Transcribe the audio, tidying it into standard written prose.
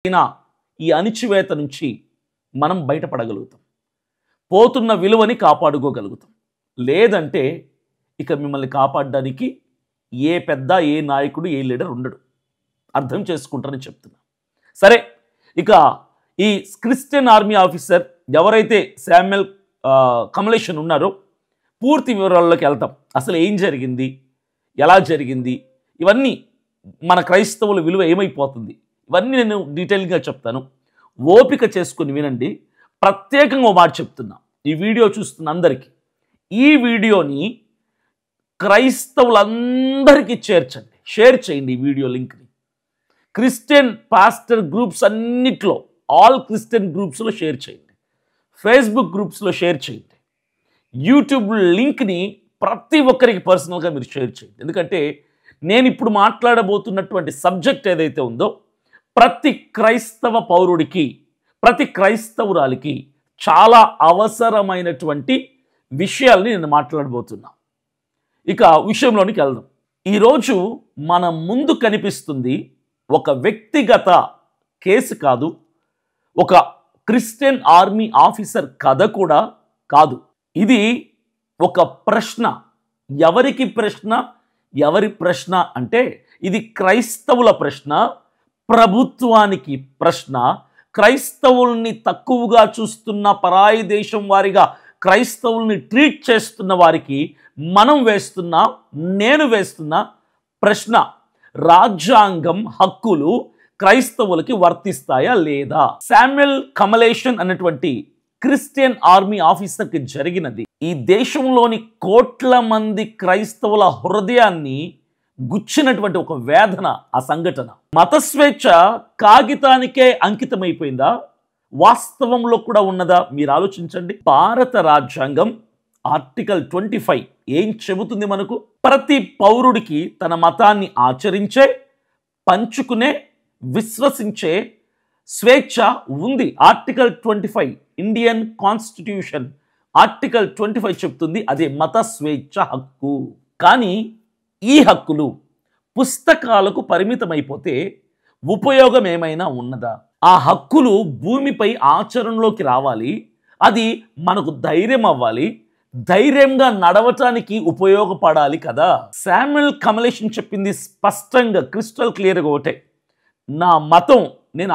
ఈ అణిచివేత నుంచి మనం బయటపడగలుగుతాం. పోతున్న విలువని కాపాడుకోగలుగుతాం. లేదంటే ఇక మిమ్మల్ని కాపాడడానికి ఏ పెద్ద, ఏ నాయకుడు, ఏ లీడర్ ఉండడు. అర్థం చేసుకుంటారని చెప్తున్నా. సరే, ఇక ఈ క్రిస్టియన్ ఆర్మీ ఆఫీసర్ ఎవరైతే శామ్యుయల్ కమలేషన్ ఉన్నారో పూర్తి వివరాల్లోకి వెళ్తాం. అసలు ఏం జరిగింది, ఎలా జరిగింది, ఇవన్నీ మన క్రైస్తవుల విలువ ఏమైపోతుంది, ఇవన్నీ నేను డీటెయిల్గా చెప్తాను. ఓపిక చేసుకుని వినండి. ప్రత్యేకంగా ఓ మాట చెప్తున్నా ఈ వీడియో చూస్తున్న అందరికీ, ఈ వీడియోని క్రైస్తవులందరికీ చేర్చండి, షేర్ చేయండి ఈ వీడియో లింక్ని. క్రిస్టియన్ పాస్టర్ గ్రూప్స్ అన్నిట్లో, ఆల్ క్రిస్టియన్ గ్రూప్స్లో షేర్ చేయండి, ఫేస్బుక్ గ్రూప్స్లో షేర్ చేయండి, యూట్యూబ్ లింక్ని ప్రతి ఒక్కరికి పర్సనల్గా మీరు షేర్ చేయండి. ఎందుకంటే నేను ఇప్పుడు మాట్లాడబోతున్నటువంటి సబ్జెక్ట్ ఏదైతే ఉందో ప్రతి క్రైస్తవ పౌరుడికి, ప్రతి క్రైస్తవురాలికి చాలా అవసరమైనటువంటి విషయాల్ని నేను మాట్లాడబోతున్నా. ఇక విషయంలోనికి వెళ్దాం. ఈరోజు మన ముందు కనిపిస్తుంది ఒక వ్యక్తిగత కేసు కాదు, ఒక క్రిస్టియన్ ఆర్మీ ఆఫీసర్ కథ కూడా కాదు. ఇది ఒక ప్రశ్న. ఎవరికి ప్రశ్న? ఎవరి ప్రశ్న అంటే ఇది క్రైస్తవుల ప్రశ్న, ప్రభుత్వానికి ప్రశ్న, క్రైస్తవుల్ని తక్కువగా చూస్తున్న పరాయి దేశం వారిగా క్రైస్తవుల్ని ట్రీట్ చేస్తున్న వారికి నేను వేస్తున్న ప్రశ్న. రాజ్యాంగం హక్కులు క్రైస్తవులకి వర్తిస్తాయా లేదా? శామ్యుయల్ కమలేషన్ అన్నటువంటి క్రిస్టియన్ ఆర్మీ ఆఫీసర్కి జరిగినది ఈ దేశంలోని కోట్ల మంది క్రైస్తవుల హృదయాన్ని గుచ్చినటువంటి ఒక వేదన. ఆ సంఘటన మత స్వేచ్ఛ కాగితానికే అంకితమైపోయిందా, వాస్తవంలో కూడా ఉన్నదా? మీరు ఆలోచించండి. భారత రాజ్యాంగం ఆర్టికల్ 25 ఏం చెబుతుంది మనకు? ప్రతి పౌరుడికి తన మతాన్ని ఆచరించే, పంచుకునే, విశ్వసించే స్వేచ్ఛ ఉంది. ఆర్టికల్ 25 ఇండియన్ కాన్స్టిట్యూషన్ ఆర్టికల్ 25 చెప్తుంది అదే మత స్వేచ్ఛ హక్కు. కానీ ఈ హక్కులు పుస్తకాలకు పరిమితమైపోతే ఉపయోగం ఏమైనా ఉన్నదా? ఆ హక్కులు భూమిపై ఆచరణలోకి రావాలి, అది మనకు ధైర్యం అవ్వాలి, ధైర్యంగా నడవటానికి ఉపయోగపడాలి కదా. శామ్యుయల్ కమలేషన్ చెప్పింది స్పష్టంగా, క్రిస్టల్ క్లియర్గా ఒకటే, నా మతం నేను